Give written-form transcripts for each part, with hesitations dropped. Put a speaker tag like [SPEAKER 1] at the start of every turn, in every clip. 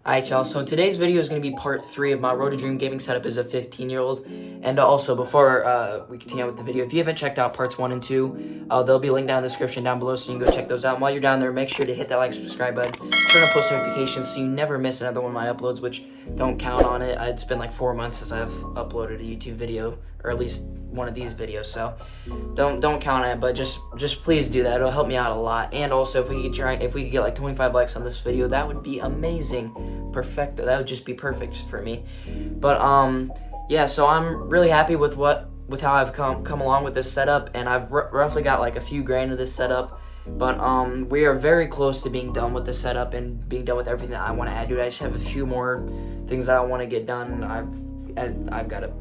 [SPEAKER 1] Alright, y'all, so today's video is going to be part 3 of my Road to Dream gaming setup as a 15-year-old. And also, before we continue with the video, if you haven't checked out parts 1 and 2, they'll be linked down in the description down below, so you can go check those out. And while you're down there, make sure to hit that like, subscribe button, turn on post notifications so you never miss another one of my uploads, which don't count on it. It's been like 4 months since I've uploaded a YouTube video, or at least one of these videos, so don't count on it, but just please do that. It'll help me out a lot. And also, if we could get like 25 likes on this video, that would be amazing. Perfect. That would just be perfect for me. But yeah, so I'm really happy with how I've come along with this setup, and I've roughly got like a few grand of this setup. But we are very close to being done with the setup and being done with everything that I want to add to it. I just have a few more things that I want to get done. I've got to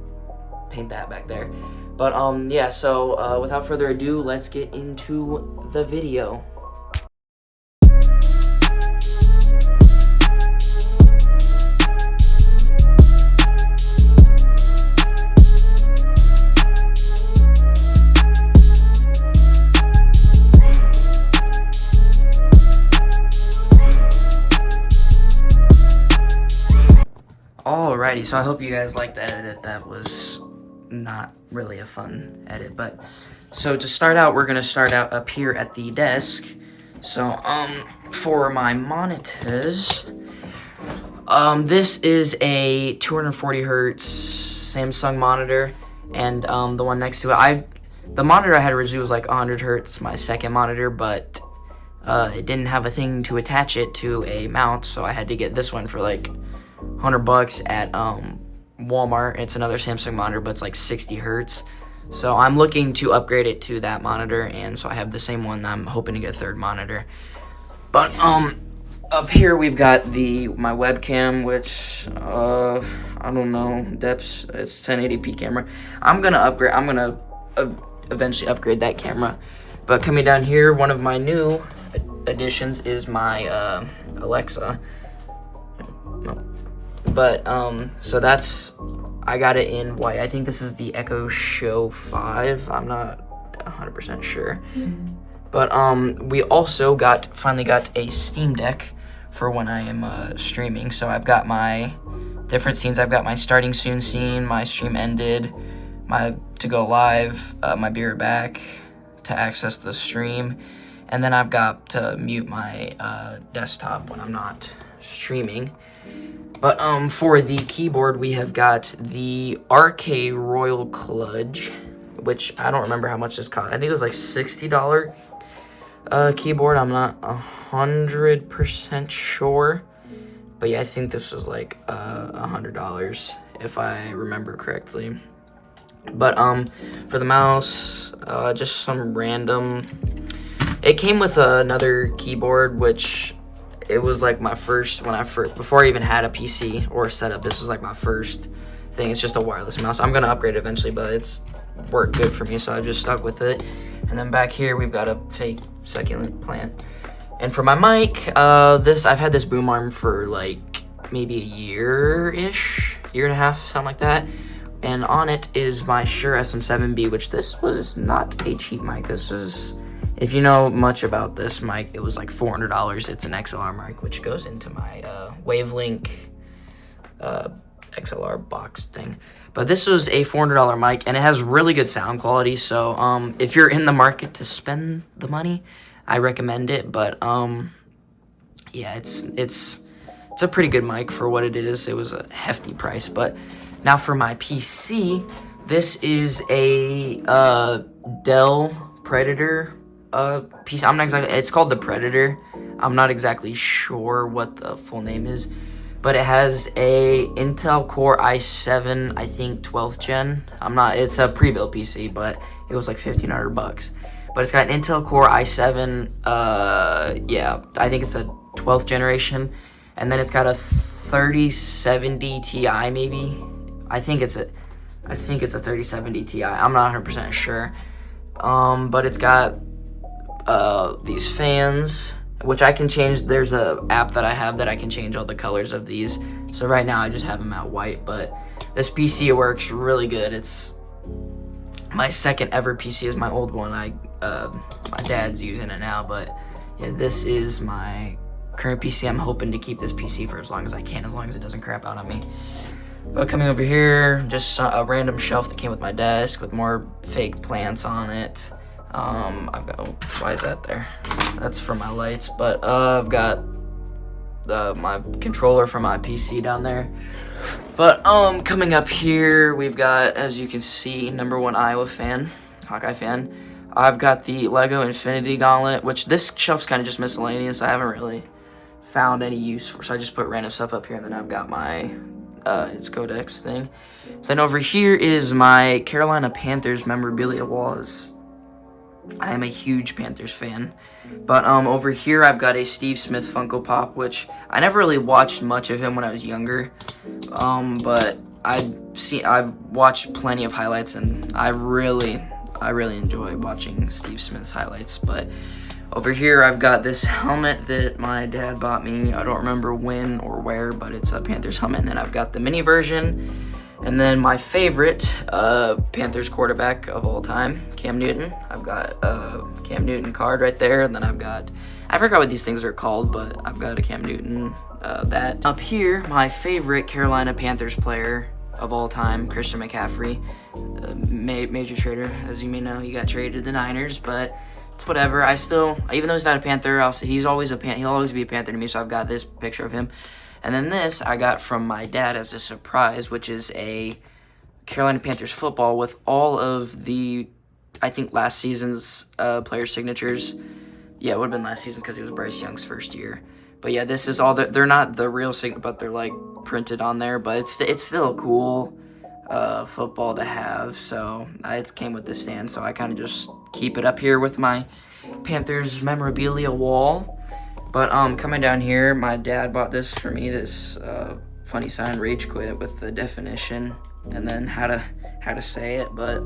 [SPEAKER 1] paint that back there. But yeah, so without further ado, let's get into the video. Alrighty, so I hope you guys liked that edit. That was not really a fun edit, but so to start out, we're gonna start out up here at the desk. So for my monitors, this is a 240 hertz Samsung monitor, and the one next to it, the monitor I had originally was like 100 hertz, my second monitor, but it didn't have a thing to attach it to a mount, so I had to get this one for like $100 at Walmart. It's another Samsung monitor, but it's like 60 hertz. So I'm looking to upgrade it to that monitor, and so I have the same one. I'm hoping to get a third monitor. But up here we've got my webcam, which I don't know, depths. It's 1080p camera. I'm gonna eventually upgrade that camera. But coming down here, one of my new additions is my Alexa. But so I got it in white. I think this is the Echo Show 5. I'm not 100% sure. But we also finally got a Steam Deck for when I am streaming. So I've got my different scenes. I've got my starting soon scene, my stream ended, my to go live, my be right back to access the stream, and then I've got to mute my desktop when I'm not streaming. But for the keyboard, we have got the RK Royal Kludge, which I don't remember how much this cost. I think it was like $60 keyboard. I'm not 100% sure, but yeah, I think this was like $100 if I remember correctly. But for the mouse, just some random. It came with another keyboard, which it was like my first, before I even had a PC or a setup, this was like my first thing. It's just a wireless mouse. I'm gonna upgrade it eventually, but it's worked good for me, so I just stuck with it. And then back here, we've got a fake succulent plant. And for my mic, I've had this boom arm for like maybe a year-ish, year and a half, something like that. And on it is my Shure SM7B, which this was not a cheap mic. This was, if you know much about this mic, it was like $400. It's an XLR mic, which goes into my Wavelink XLR box thing. But this was a $400 mic, and it has really good sound quality. So if you're in the market to spend the money, I recommend it. But yeah, it's a pretty good mic for what it is. It was a hefty price. But now for my PC, this is a Dell Predator piece. It's called the Predator. I'm not exactly sure what the full name is, but it has a Intel Core i7, I think 12th gen. It's a pre-built PC, but it was like $1,500. But it's got an Intel Core i7, yeah, I think it's a 12th generation, and then it's got a 3070 Ti maybe. I think it's a 3070 Ti. I'm not 100% sure. But it's got these fans, which I can change. There's a app that I have that I can change all the colors of these. So right now I just have them at white, but this PC works really good. It's my second ever PC. Is my old one. My dad's using it now, but yeah, this is my current PC. I'm hoping to keep this PC for as long as I can, as long as it doesn't crap out on me. But coming over here, just a random shelf that came with my desk with more fake plants on it. I've got, oh, why is that there? That's for my lights. But I've got my controller for my PC down there. But coming up here, we've got, as you can see, #1 Iowa fan, Hawkeye fan. I've got the Lego Infinity Gauntlet, which this shelf's kind of just miscellaneous. I haven't really found any use for, so I just put random stuff up here, and then I've got my its Codex thing. Then over here is my Carolina Panthers memorabilia walls. I am a huge Panthers fan. But over here I've got a Steve Smith Funko Pop, which I never really watched much of him when I was younger. But I've watched plenty of highlights, and I really enjoy watching Steve Smith's highlights. But over here I've got this helmet that my dad bought me. I don't remember when or where, but it's a Panthers helmet. And then I've got the mini version. And then my favorite Panthers quarterback of all time, Cam Newton. I've got a Cam Newton card right there. And then I've got, I forgot what these things are called, but I've got a Cam Newton, that. Up here, my favorite Carolina Panthers player of all time, Christian McCaffrey. Major trader, as you may know. He got traded to the Niners, but it's whatever. I still, even though he's not a Panther, he'll always be a Panther to me, so I've got this picture of him. And then this I got from my dad as a surprise, which is a Carolina Panthers football with all of the, I think, last season's player signatures. Yeah, it would have been last season because it was Bryce Young's first year. But yeah, this is all, they're not the real signature, but they're like printed on there. But it's still a cool football to have. So it came with this stand, so I kind of just keep it up here with my Panthers memorabilia wall. But coming down here, my dad bought this for me, this funny sign, Rage Quit, with the definition and then how to say it. But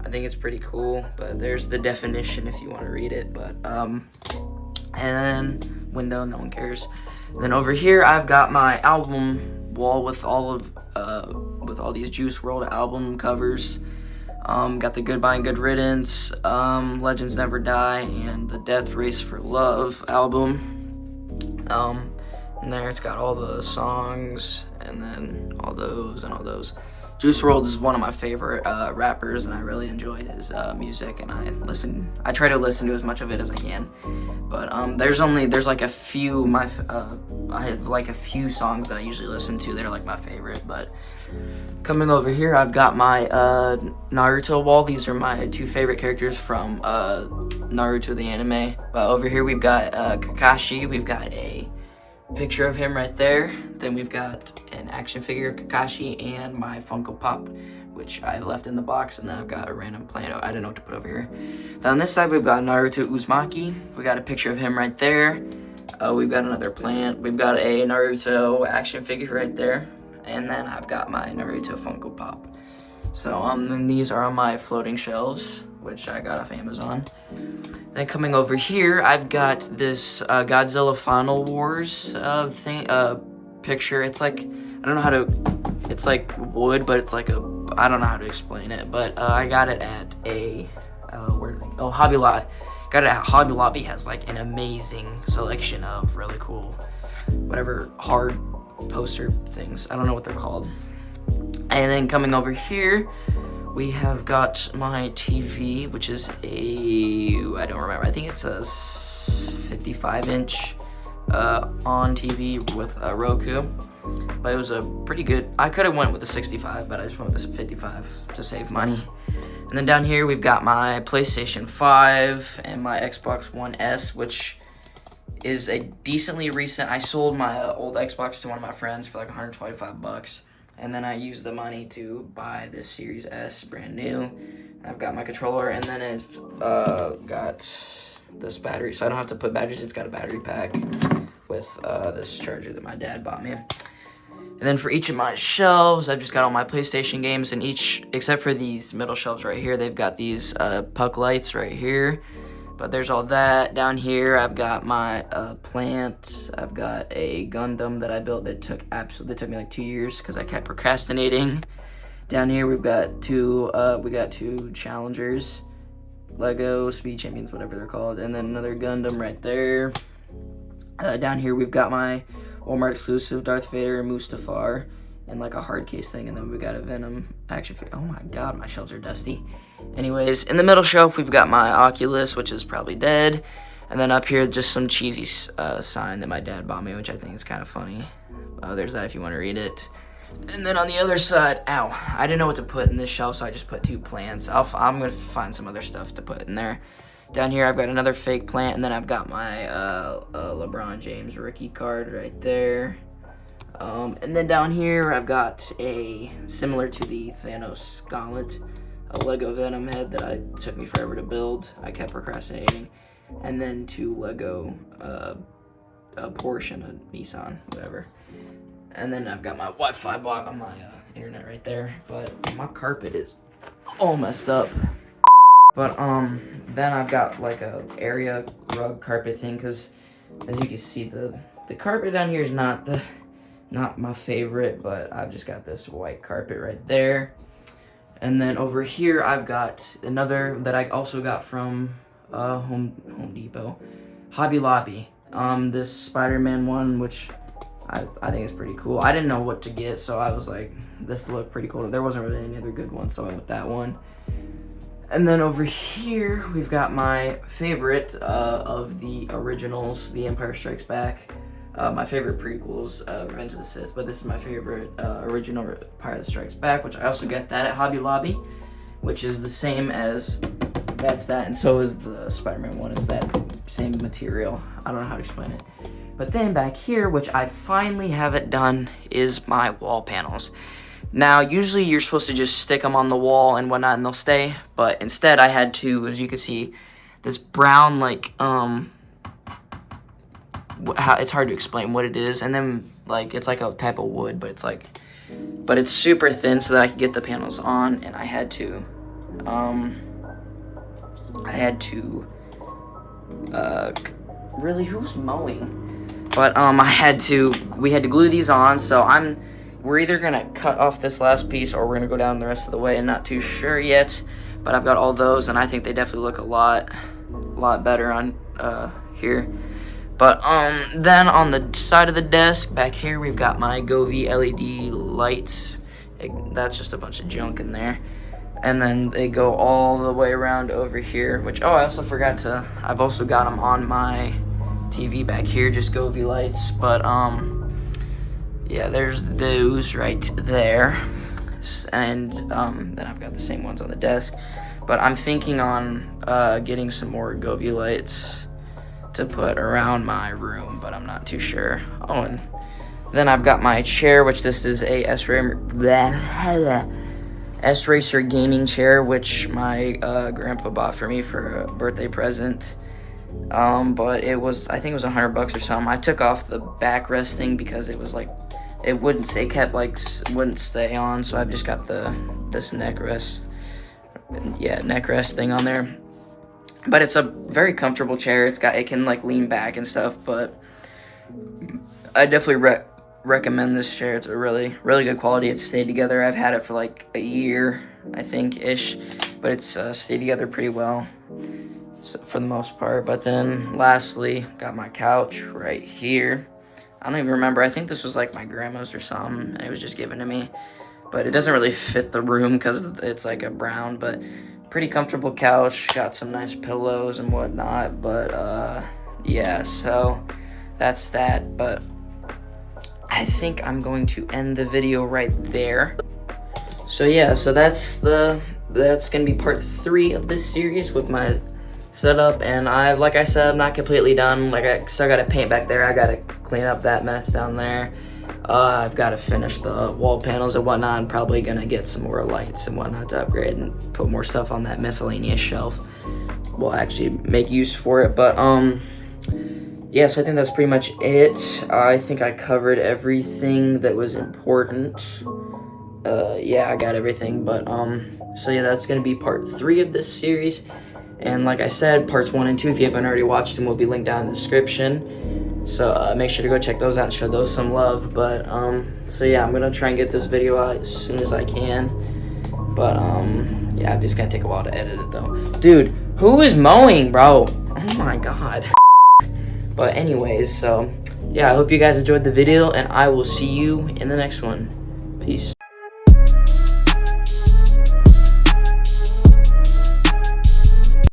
[SPEAKER 1] I think it's pretty cool. But there's the definition if you want to read it. But and then window, no one cares. And then over here, I've got my album wall with all these Juice WRLD album covers. Got the Goodbye and Good Riddance, Legends Never Die, and the Death Race for Love album. And there it's got all the songs, and then all those. Juice WRLD is one of my favorite rappers, and I really enjoy his music, and I try to listen to as much of it as I can. But there's like a few I have like a few songs that I usually listen to that are like my favorite. But coming over here, I've got my Naruto wall. These are my two favorite characters from Naruto the anime. But over here we've got Kakashi. We've got a picture of him right there. Then we've got an action figure of Kakashi and my Funko Pop, which I left in the box, and then I've got a random plant. I don't know what to put over here. Then on this side we've got Naruto Uzumaki. We got a picture of him right there. We've got another plant. We've got a Naruto action figure right there. And then I've got my Naruto Funko Pop. So and these are on my floating shelves, which I got off Amazon. Then coming over here, I've got this Godzilla Final Wars picture. It's like, I don't know how to, it's like wood, but it's like I don't know how to explain it. But I got it at Hobby Lobby. Got it at Hobby Lobby. Has like an amazing selection of really cool, whatever hard poster things. I don't know what they're called. And then coming over here, we have got my TV, which is I don't remember. I think it's a 55-inch on TV with a Roku. But it was a pretty good. I could have went with the 65, but I just went with the 55 to save money. And then down here we've got my PlayStation 5 and my Xbox One S, which is a decently recent. I sold my old Xbox to one of my friends for like $125, and then I used the money to buy this Series S brand new. I've got my controller, and then it's got this battery, so I don't have to put batteries. It's got a battery pack with this charger that my dad bought me. And then for each of my shelves, I've just got all my PlayStation games, and each, except for these middle shelves right here, they've got these puck lights right here. But there's all that. Down here, I've got my plant. I've got a Gundam that I built that took me like 2 years because I kept procrastinating. Down here, we've got two Challengers, Lego Speed Champions, whatever they're called, and then another Gundam right there. Down here we've got my Walmart exclusive Darth Vader Mustafar and like a hard case thing, and then we got a Venom action figure. Oh my god, my shelves are dusty. Anyways, in the middle shelf we've got my Oculus, which is probably dead, and then up here just some cheesy sign that my dad bought me, which I think is kind of funny. There's that if you want to read it. And then on the other side, ow, I didn't know what to put in this shelf, so I just put 2 plants. I'm gonna find some other stuff to put in there. Down here I've got another fake plant, and then I've got my LeBron James rookie card right there. And then down here I've got a, similar to the Thanos gauntlet, a Lego Venom head that took me forever to build. I kept procrastinating. And then 2 Lego, a Porsche and a Nissan, whatever. And then I've got my Wi-Fi block on my internet right there. But my carpet is all messed up. But then I've got like a area rug carpet thing, because as you can see, the carpet down here is not my favorite, but I've just got this white carpet right there. And then over here I've got another that I also got from Home Depot, Hobby Lobby. This Spider-Man one, which I think is pretty cool. I didn't know what to get, so I was like, this looked pretty cool. There wasn't really any other good ones, so I went with that one. And then over here we've got my favorite of the originals, The Empire Strikes Back. My favorite prequels, Revenge of the Sith, but this is my favorite original Empire Strikes Back, which I also got that at Hobby Lobby, which is the same as, that's that, and so is the Spider-Man one. It's that same material. I don't know how to explain it. But then back here, which I finally have it done, is my wall panels. Now, usually you're supposed to just stick them on the wall and whatnot, and they'll stay, but instead I had to, as you can see, this brown, like, it's hard to explain what it is, and then like it's like a type of wood, but it's super thin so that I could get the panels on. And I had to really, who's mowing? But we had to glue these on, so we're either gonna cut off this last piece or we're gonna go down the rest of the way, and not too sure yet, but I've got all those, and I think they definitely look a lot better on here. But then on the side of the desk back here, we've got my Govee LED lights. That's just a bunch of junk in there. And then they go all the way around over here, which, I also forgot to, I've also got them on my TV back here, just Govee lights. But yeah, there's those right there. And then I've got the same ones on the desk. But I'm thinking on getting some more Govee lights to put around my room, but I'm not too sure. Oh, and then I've got my chair, which this is a S-Racer gaming chair, which my grandpa bought for me for a birthday present. But I think it was $100 or something. I took off the backrest thing because it was like, wouldn't stay on, so I've just got this neck rest thing on there. But it's a very comfortable chair. It can like lean back and stuff, but I definitely recommend this chair. It's a really, really good quality. It's stayed together. I've had it for like a year, I think, ish, but it's stayed together pretty well for the most part. But then lastly, got my couch right here. I don't even remember. I think this was like my grandma's or something, and it was just given to me. But it doesn't really fit the room because it's like a brown, but pretty comfortable couch. Got some nice pillows and whatnot. But yeah, so that's that. But I think I'm going to end the video right there. So yeah, so that's gonna be part 3 of this series with my setup. And like I said, I'm not completely done. Like, I still gotta paint back there. I gotta clean up that mess down there. I've got to finish the wall panels and whatnot. I'm probably gonna get some more lights and whatnot to upgrade and put more stuff on that miscellaneous shelf. We'll actually make use for it. But yeah, so I think that's pretty much it. I think I covered everything that was important. Yeah, I got everything. But so yeah, that's gonna be part 3 of this series. And like I said, parts 1 and 2, if you haven't already watched them, will be linked down in the description. So make sure to go check those out and show those some love. But so yeah, I'm gonna try and get this video out as soon as I can. But yeah, it's gonna take a while to edit it though. Dude, who is mowing, bro? Oh my god. But anyways, so yeah, I hope you guys enjoyed the video, and I will see you in the next one. Peace.